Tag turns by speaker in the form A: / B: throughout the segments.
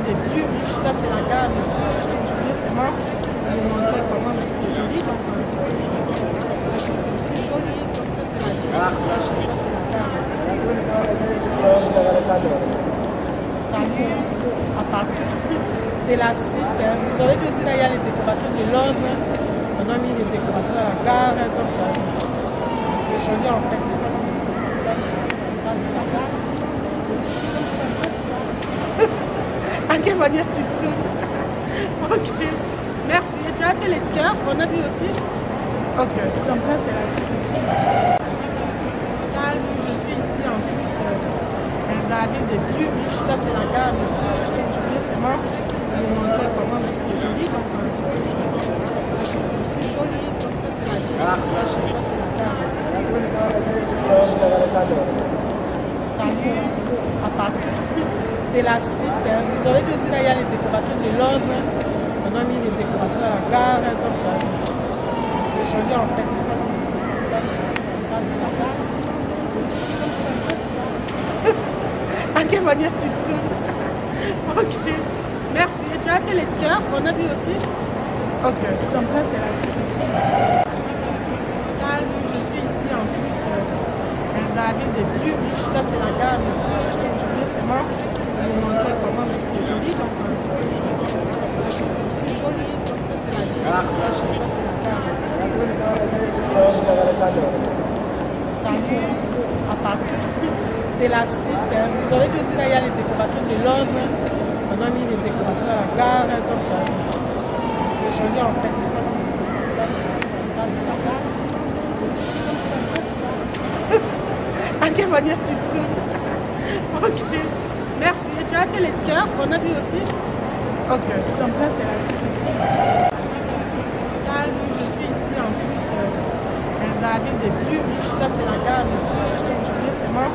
A: des durs. Ça, c'est la gare de justement. Ils m'ont montré comment c'est joli. Donc, c'est aussi joli. Donc, ça, c'est la gare. Ça, c'est la gare. Ça vient à partir de la Suisse. Vous aurez vu aussi, là, il y a les décorations de l'œuvre. On a mis les décorations à la gare. Donc, c'est joli en fait. À quelle manière tu tournes? Ok, merci. Tu as fait les cœurs, on a vu aussi. Ok, comme ça c'est la Suisse. Salut, je suis ici en Suisse, dans la ville de Zurich. Ça c'est la gare de justement. Ils m'ont montré comment c'est joli. Donc, c'est aussi joli. Donc ça c'est la gare. Ça c'est la gare. Ça vient à partir de la Suisse. Vous aurez vu aussi, là, il y a les décorations de l'œuvre. On a mis les décorations à la gare. Donc, c'est joli en fait. À quelle manière tu tournes? Ok, merci. Tu as fait les cœurs, on a vu aussi. Ok, comme ça c'est la Suisse. Salut, je suis ici en Suisse, dans la ville de Zurich. Ça c'est la gare de justement. Ils m'ont montré comment c'est joli. Donc, c'est aussi joli. Donc ça c'est la gare. Ça c'est la gare. Ça vient à partir de la Suisse. Vous aurez vu aussi, là, il y a les décorations de l'œuvre. On a mis les décorations à la gare. Donc, c'est joli en fait. À quelle manière tu tournes? Ok, merci. Tu as fait les cœurs, on a vu aussi. Ok, comme ça c'est la Suisse. Salut, je suis ici en Suisse, dans la ville de Zurich. Ça c'est la gare de justement.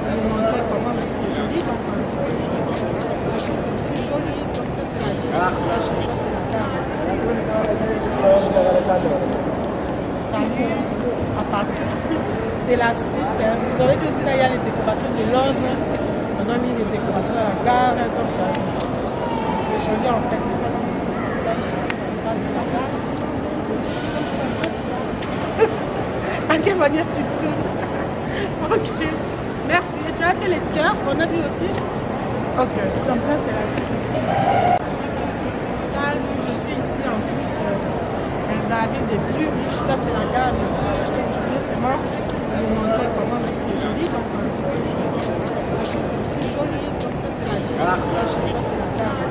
A: Ils m'ont montré comment c'est joli. Donc, c'est aussi joli. Donc ça c'est la gare. Ça c'est la gare. Ça vient à partir de la Suisse. Vous aurez vu aussi, là, il y a les décorations de l'œuvre. On a mis les décorations à la gare. Donc, c'est joli en fait. À quelle manière tu tournes? Ok, merci. Tu as fait les cœurs, on a vu aussi. Ok, comme ça c'est la Suisse. Salut, je suis ici en Suisse, dans la ville de Zurich. Ça c'est la gare de justement. Ils m'ont montré comment c'est joli. Donc, c'est aussi joli. Donc ça c'est la gare. Ça c'est la gare.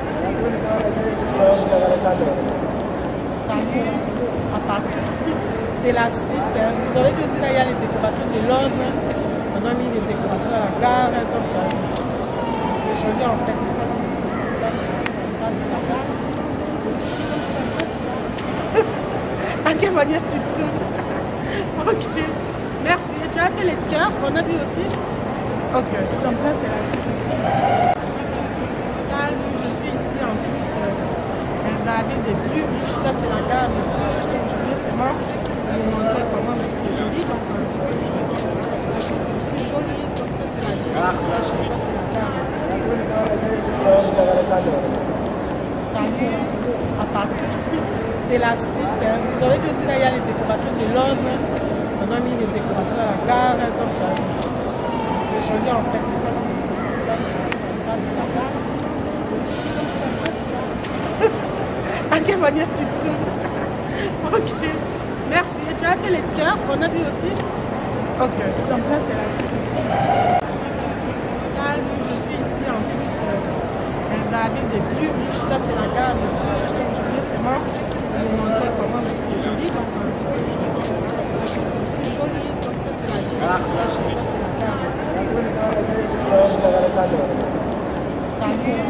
A: Ça vient à partir de la Suisse. Vous aurez vu aussi, là, il y a les décorations de l'œuvre. On a mis les décorations à la gare. Donc, c'est joli en fait. À quelle manière tu tournes? Ok, merci. Tu as fait les cœurs, on a vu aussi. Ok, comme ça c'est la Suisse. Salut, je suis ici en Suisse, dans la ville de Zurich. Ça c'est la gare de justement. Ils m'ont montré comment c'est joli. Donc, c'est aussi joli. Donc ça c'est la gare. Ça c'est la gare. Ça vient à partir de la Suisse. Vous aurez vu aussi, là, il y a les décorations de l'œuvre. On a mis les décorations à la gare. Donc, c'est joli en fait. À quelle manière tu tournes? Ok, merci. Tu as fait les cœurs, on a vu aussi. Ok, comme ça c'est la Suisse. Salut, je suis ici en Suisse, dans la ville de Zurich. Ça c'est la gare de justement. Ils m'ont montré comment c'est joli. Donc, c'est aussi joli. Donc ça c'est la gare. Ça c'est la gare. Ça vient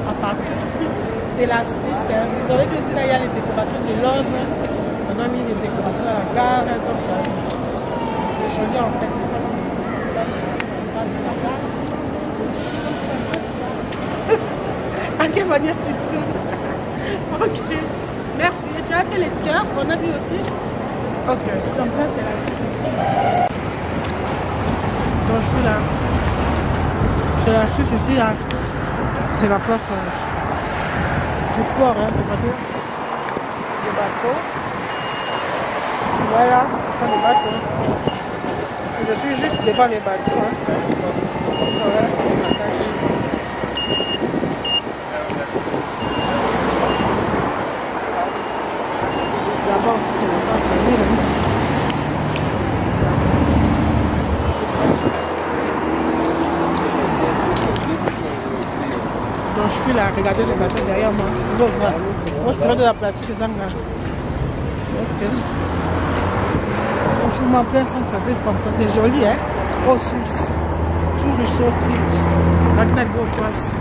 A: à partir de la Suisse. Vous aurez vu aussi, là, il y a les décorations de l'œuvre. On a mis les décorations à la gare. Donc, c'est joli en fait. À quelle manière tu tournes? Ok, merci. Tu as fait les cœurs, on a vu aussi. Ok, comme ça c'est la Suisse. Donc je suis là. C'est la Suisse ici, là. C'est la place. du port, hein, on va dire, des bateaux. Voilà, ce sont les bateaux. Je suis juste devant les bateaux. Hein. Voilà. Là-bas aussi, c'est la part de la ville. Donc je suis là, regardez les bateaux derrière moi. Donc, moi je serai de la plastique des Zanga. Ok. Franchement, plein centre-ville comme ça, c'est joli, hein. Au Suisse. Tout ressorti. Maintenant, il faut passer.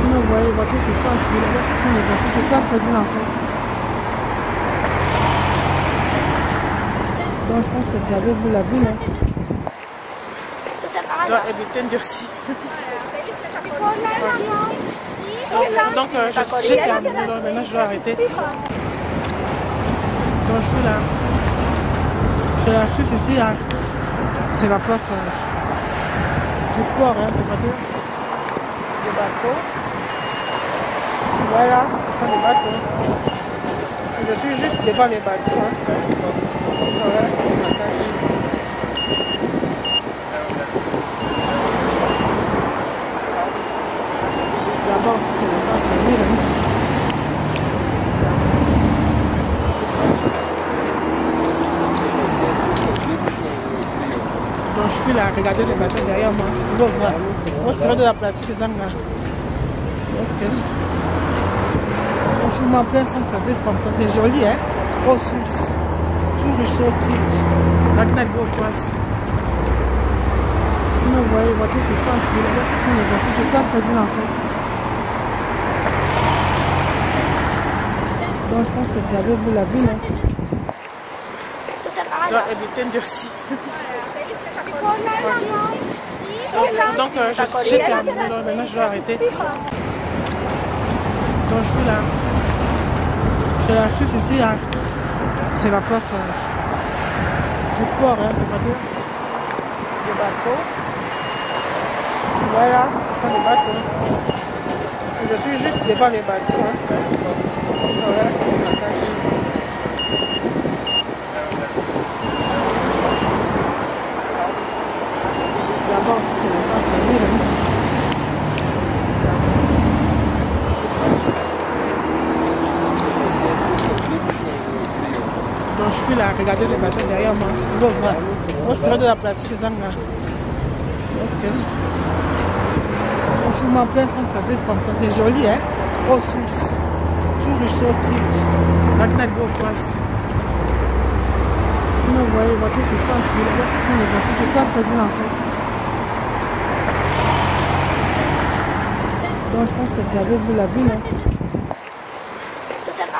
A: Vous voyez les voitures qui passent, les voitures qui passent prévues en fait. Donc je pense que vous avez vu la ville. Hein. Je dois éviter de dire si. Donc j'ai terminé, donc maintenant je dois arrêter. Donc je suis là. Je suis juste ici, là. C'est la place du port, hein, on va dire. Des bateaux. Voilà, ce sont les bateaux. Je suis juste devant les bateaux. Hein. Voilà. Là-bas aussi, c'est la part de la ville. Donc je suis là, regardez les bateaux derrière moi. Donc moi je serai de la plastique des Zanga. Ok. Franchement, plein centre-ville comme ça, c'est joli, hein. Au Suisse. Tout ressorti. Maintenant, il faut passer. Vous voyez les voitures qui passent, les voitures qui passent prévues en fait. Donc je pense que vous avez vu la ville. Hein. Je dois éviter de dire si. Donc j'ai terminé, donc maintenant je dois arrêter. Donc je suis là. Je suis juste ici, là. C'est la place du port, hein, on va dire. Des bateaux. Voilà, ce sont les bateaux. Je suis juste devant les bateaux. Hein. Voilà. Là-bas aussi, c'est la part de la ville. Hein. Donc je suis là, regardez les bateaux derrière moi. Donc moi je serai de la plastique des Zanga. Ok. Franchement, plein centre-ville comme ça, c'est joli, hein. Au Suisse. Tout ressorti. Maintenant, il faut passer. Vous voyez les voitures qui passent, les voitures qui passent prévues en fait. Donc je pense que vous avez vu la ville. Hein.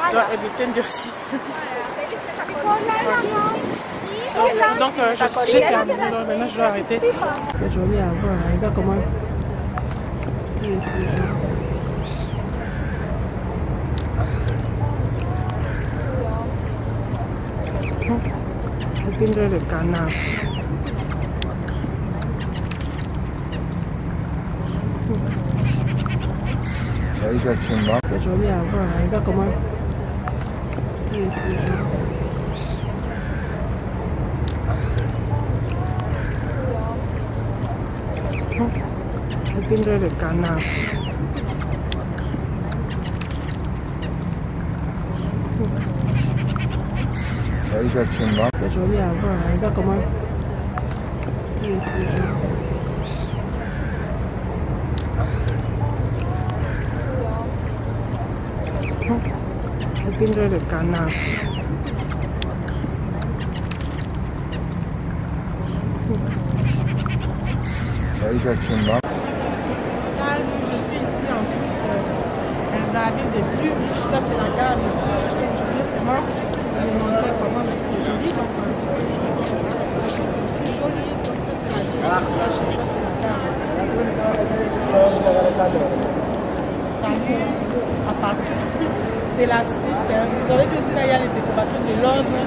A: Je dois éviter de dire si. Donc j'ai terminé, donc maintenant je dois arrêter. C'est joli à voir, regarde comment il est joli. Je peindrai le canard. C'est joli à voir, regarde comment il est joli. Je peindrai le canard. C'est joli à voir, regarde comment il est joli. Je peindrai le canard.
B: Salut,
A: je suis ici en Suisse, dans la ville de Zurich. Ça, c'est la gare de justement. Je vais montrer comment c'est joli. C'est joli, donc ça, c'est la ville. Ça, c'est la gare. Salut, à partir de la Suisse. Vous avez vu ici, là, il y a les décorations de Londres.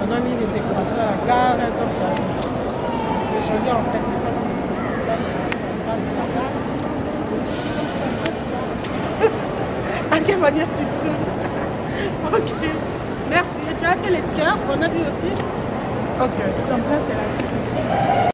A: On a mis les décorations à la gare. Donc, c'est joli en fait. quelle manière tu tournes. Ok, merci. Tu as fait les cœurs, on a vu aussi. Ok, comme ça c'est la Suisse.